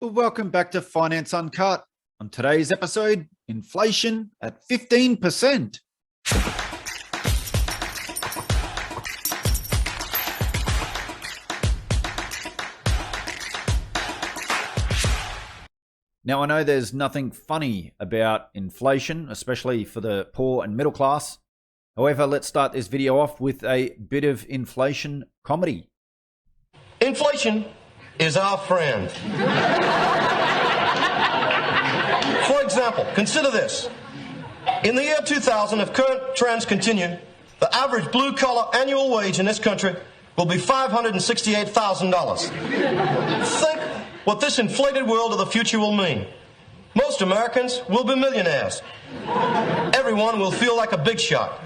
Well, welcome back to Finance Uncut. On today's episode, inflation at 15%. Now, I know there's nothing funny about inflation, especially for the poor and middle class. However, let's start this video off with a bit of inflation comedy. Inflation is our friend. For example, consider this. In the year 2000, if current trends continue, the average blue-collar annual wage in this country will be $568,000. Think what this inflated world of the future will mean. Most Americans will be millionaires. Everyone will feel like a big shot.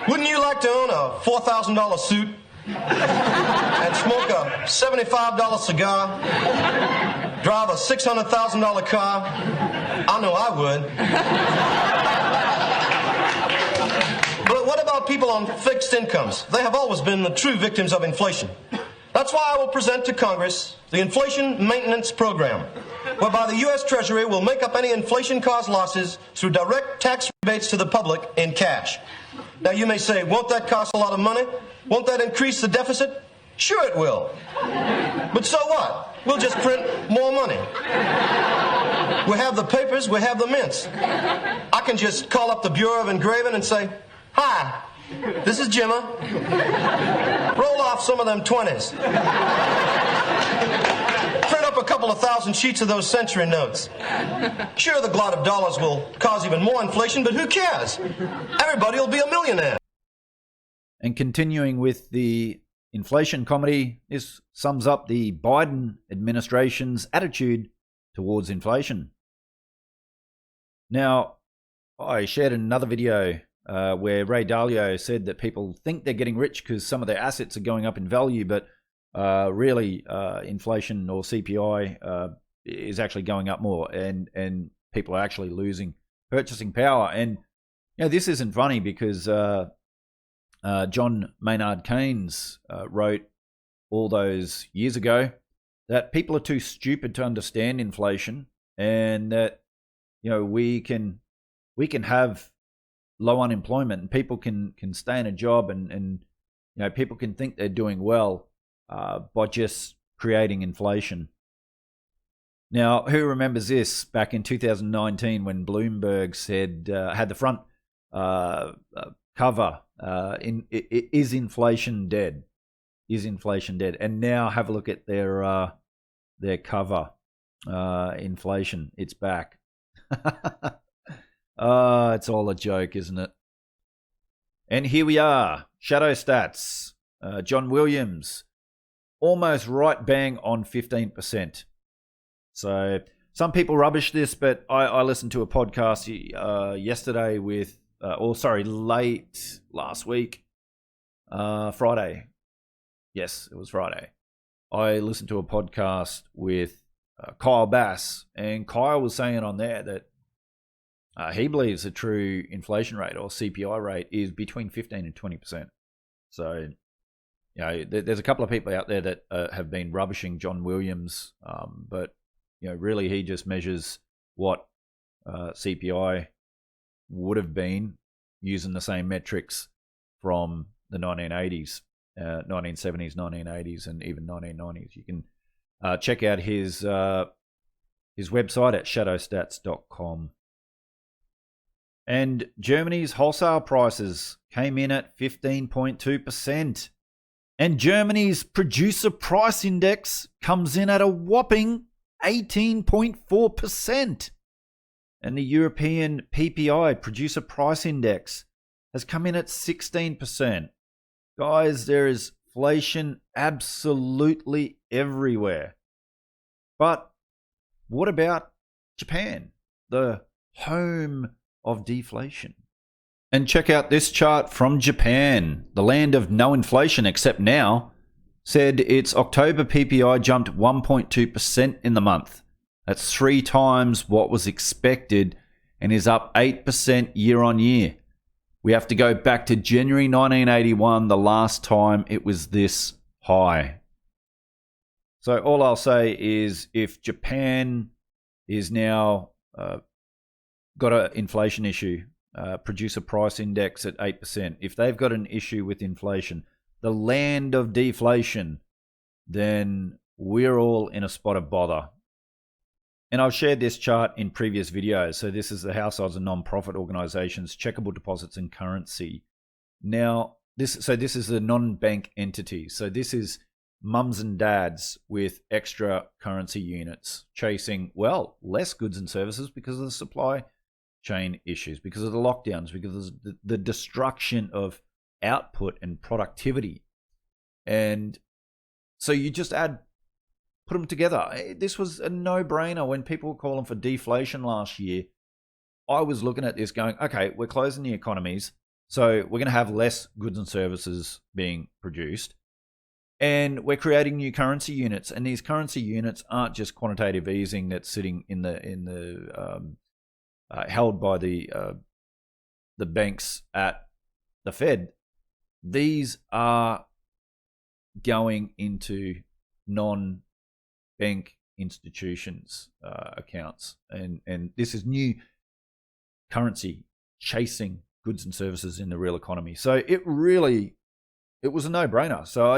Wouldn't you like to own a $4,000 suit and smoke a $75 cigar, drive a $600,000 car? I know I would. But what about people on fixed incomes? They have always been the true victims of inflation. That's why I will present to Congress the Inflation Maintenance Program, whereby the U.S. Treasury will make up any inflation-caused losses through direct tax rebates to the public in cash. Now you may say, won't that cost a lot of money? Won't that increase the deficit? Sure it will. But so what? We'll just print more money. We have the papers, we have the mints. I can just call up the Bureau of Engraving and say, "Hi, this is Jimma. Roll off some of them 20s. Print up a couple of thousand sheets of those century notes." Sure, the glut of dollars will cause even more inflation, but who cares? Everybody will be a millionaire. And continuing with the inflation comedy, this sums up the Biden administration's attitude towards inflation. Now, I shared another video where Ray Dalio said that people think they're getting rich because some of their assets are going up in value, but really inflation or CPI is actually going up more, and people are actually losing purchasing power. And this isn't funny because John Maynard Keynes wrote all those years ago that people are too stupid to understand inflation, and that we can have low unemployment and people can stay in a job, and people can think they're doing well by just creating inflation. Now, who remembers this back in 2019 when Bloomberg said had the front cover is inflation dead? Is inflation dead? And now have a look at their cover. Inflation, it's back. It's all a joke, isn't it? And here we are. Shadow stats. John Williams, almost right bang on 15%. So some people rubbish this, but I listened to a podcast yesterday with, late last week, Friday. Yes, it was Friday. I listened to a podcast with Kyle Bass, and Kyle was saying on there that he believes the true inflation rate or CPI rate is between 15 and 20%. So, there's a couple of people out there that have been rubbishing John Williams, but really he just measures what CPI would have been using the same metrics from the 1980s, 1970s, 1980s, and even 1990s. You can check out his website at shadowstats.com. And Germany's wholesale prices came in at 15.2%. And Germany's producer price index comes in at a whopping 18.4%. And the European PPI, producer price index, has come in at 16%. Guys, there is inflation absolutely everywhere. But what about Japan, the home of deflation? And check out this chart from Japan, the land of no inflation except now, said its October PPI jumped 1.2% in the month. That's 3 times what was expected and is up 8% year on year. We have to go back to January 1981, the last time it was this high. So all I'll say is if Japan is now got an inflation issue, producer price index at 8%, if they've got an issue with inflation, the land of deflation, then we're all in a spot of bother. And I've shared this chart in previous videos. So this is the households and non-profit organizations, checkable deposits and currency. Now, this is the non-bank entities. So this is mums and dads with extra currency units chasing, well, less goods and services because of the supply chain issues, because of the lockdowns, because of the destruction of output and productivity. And so you just put them together. This was a no-brainer. When people were calling for deflation last year, I was looking at this going, okay, we're closing the economies, so we're going to have less goods and services being produced. And we're creating new currency units, and these currency units aren't just quantitative easing that's sitting in the held by the banks at the Fed. These are going into non-bank institutions' accounts, and this is new currency chasing goods and services in the real economy. So it was a no-brainer. So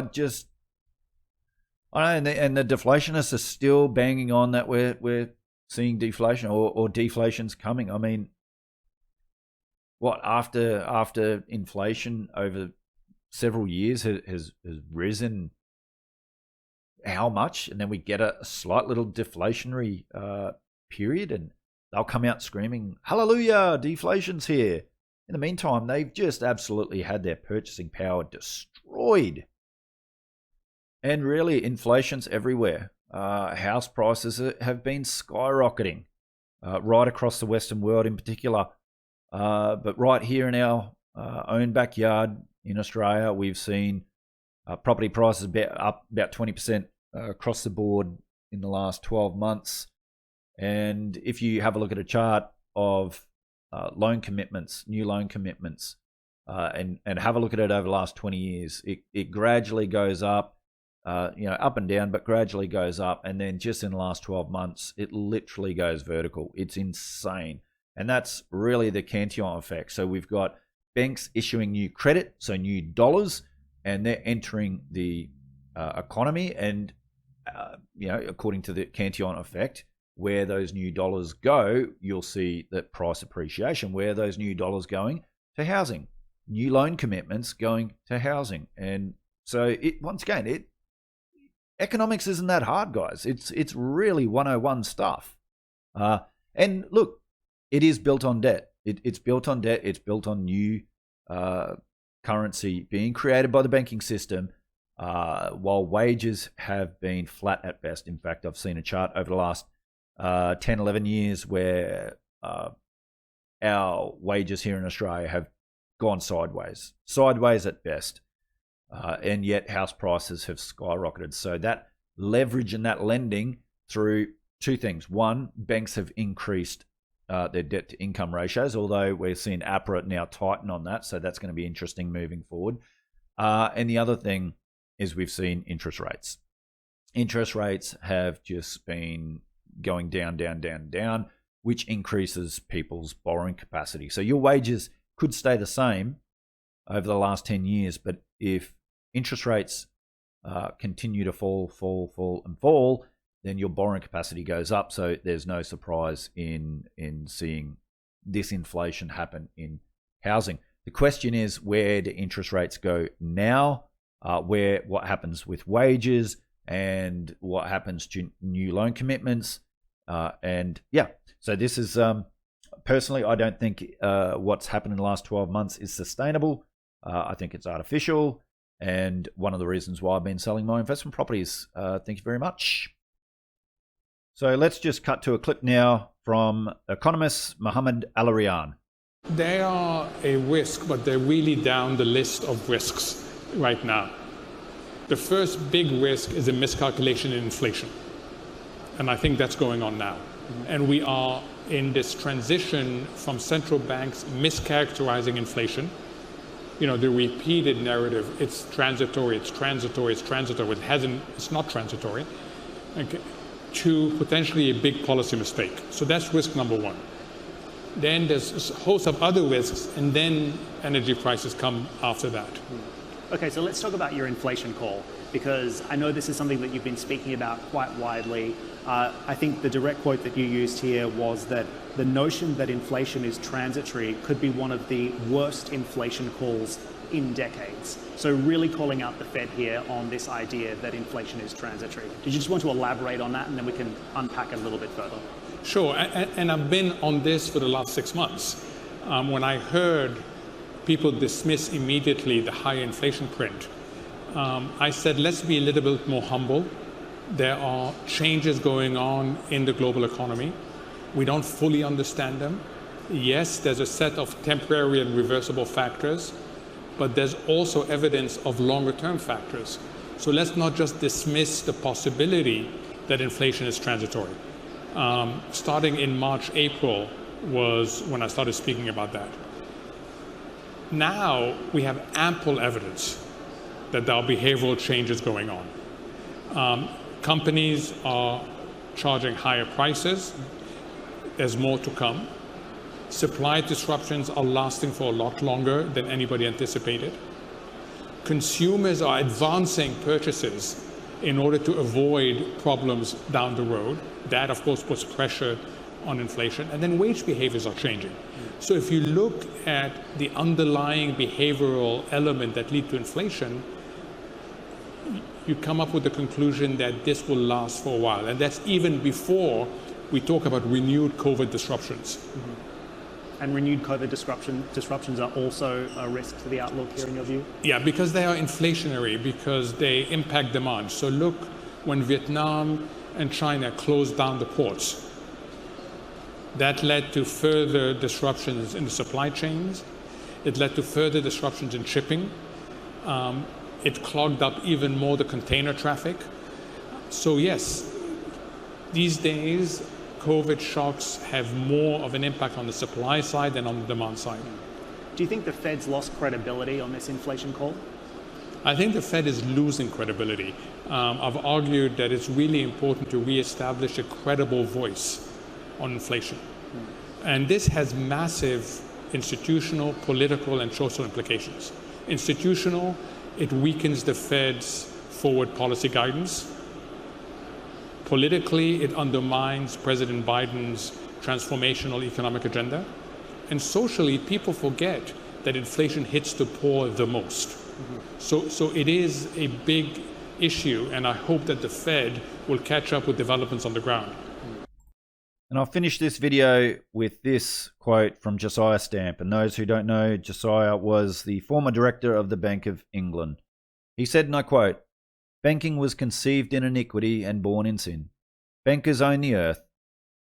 I know, and the deflationists are still banging on that we're seeing deflation or deflation's coming. I mean, what after inflation over several years has risen how much, and then we get a slight little deflationary period, and they'll come out screaming, "Hallelujah, deflation's here." In the meantime, they've just absolutely had their purchasing power destroyed. And really, inflation's everywhere. House prices have been skyrocketing right across the Western world in particular. But right here in our own backyard in Australia, we've seen property prices up about 20% across the board in the last 12 months. And if you have a look at a chart of loan commitments, new loan commitments, and have a look at it over the last 20 years, it gradually goes up, up and down, but gradually goes up. And then just in the last 12 months, it literally goes vertical. It's insane. And that's really the Cantillon effect. So we've got banks issuing new credit, so new dollars, and they're entering the economy. And, according to the Cantillon effect, where those new dollars go, you'll see that price appreciation. Where those new dollars going? To housing. New loan commitments going to housing. And so economics isn't that hard, guys. It's really 101 stuff. And look, it is built on debt. It's built on debt. It's built on new currency being created by the banking system, while wages have been flat at best. In fact, I've seen a chart over the last 10, 11 years where our wages here in Australia have gone sideways at best. And yet house prices have skyrocketed. So that leverage and that lending through two things. One, banks have increased their debt to income ratios, although we're seeing APRA now tighten on that. So that's going to be interesting moving forward. And the other thing is we've seen interest rates. Interest rates have just been going down, which increases people's borrowing capacity. So your wages could stay the same over the last 10 years, but if interest rates continue to fall, then your borrowing capacity goes up. So there's no surprise in seeing this inflation happen in housing. The question is, where do interest rates go now? What happens with wages, and what happens to new loan commitments? So this is personally, I don't think what's happened in the last 12 months is sustainable. I think it's artificial, and one of the reasons why I've been selling my investment properties. Thank you very much. So let's just cut to a clip now from economist Mohamed El-Erian. They are a risk, but they're really down the list of risks right now. The first big risk is a miscalculation in inflation. And I think that's going on now. And we are in this transition from central banks mischaracterizing inflation. The repeated narrative, it's transitory. It's not transitory. okay, to potentially a big policy mistake. So that's risk number one. Then there's a host of other risks, and then energy prices come after that. Okay, so let's talk about your inflation call, because I know this is something that you've been speaking about quite widely. I think the direct quote that you used here was that the notion that inflation is transitory could be one of the worst inflation calls in decades. So really calling out the Fed here on this idea that inflation is transitory. Did you just want to elaborate on that, and then we can unpack it a little bit further? Sure, and I've been on this for the last 6 months. When I heard people dismiss immediately the high inflation print, I said, let's be a little bit more humble. There are changes going on in the global economy. We don't fully understand them. Yes, there's a set of temporary and reversible factors, but there's also evidence of longer term factors. So let's not just dismiss the possibility that inflation is transitory. Starting in March, April was when I started speaking about that. Now we have ample evidence that there are behavioral changes going on. Companies are charging higher prices. There's more to come. Supply disruptions are lasting for a lot longer than anybody anticipated. Consumers are advancing purchases in order to avoid problems down the road. That, of course, puts pressure on inflation. And then wage behaviors are changing. So if you look at the underlying behavioral element that lead to inflation, you come up with the conclusion that this will last for a while. And that's even before we talk about renewed COVID disruptions. Mm-hmm. And renewed COVID disruptions are also a risk to the outlook here in your view? Yeah, because they are inflationary, because they impact demand. So look, when Vietnam and China closed down the ports, that led to further disruptions in the supply chains. It led to further disruptions in shipping. It clogged up even more the container traffic. So yes, these days, COVID shocks have more of an impact on the supply side than on the demand side. Do you think the Fed's lost credibility on this inflation call? I think the Fed is losing credibility. I've argued that it's really important to reestablish a credible voice on inflation. And this has massive institutional, political, and social implications. Institutional, it weakens the Fed's forward policy guidance. Politically, it undermines President Biden's transformational economic agenda. And socially, people forget that inflation hits the poor the most. Mm-hmm. So it is a big issue, and I hope that the Fed will catch up with developments on the ground. And I'll finish this video with this quote from Josiah Stamp. And those who don't know, Josiah was the former director of the Bank of England. He said, and I quote, "Banking was conceived in iniquity and born in sin. Bankers own the earth.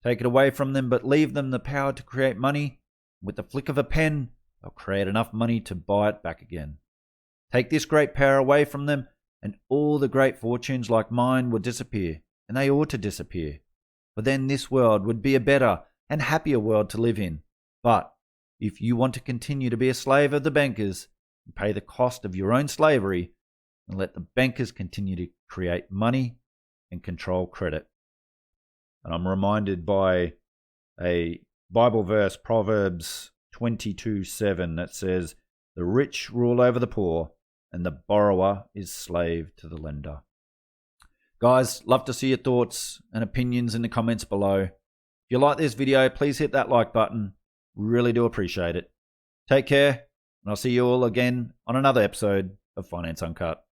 Take it away from them, but leave them the power to create money. With the flick of a pen, they'll create enough money to buy it back again. Take this great power away from them, and all the great fortunes like mine would disappear, and they ought to disappear. For then this world would be a better and happier world to live in. But if you want to continue to be a slave of the bankers, and pay the cost of your own slavery, and let the bankers continue to create money and control credit." And I'm reminded by a Bible verse, Proverbs 22:7, that says, "The rich rule over the poor, and the borrower is slave to the lender." Guys, love to see your thoughts and opinions in the comments below. If you like this video, please hit that like button. Really do appreciate it. Take care, and I'll see you all again on another episode of Finance Uncut.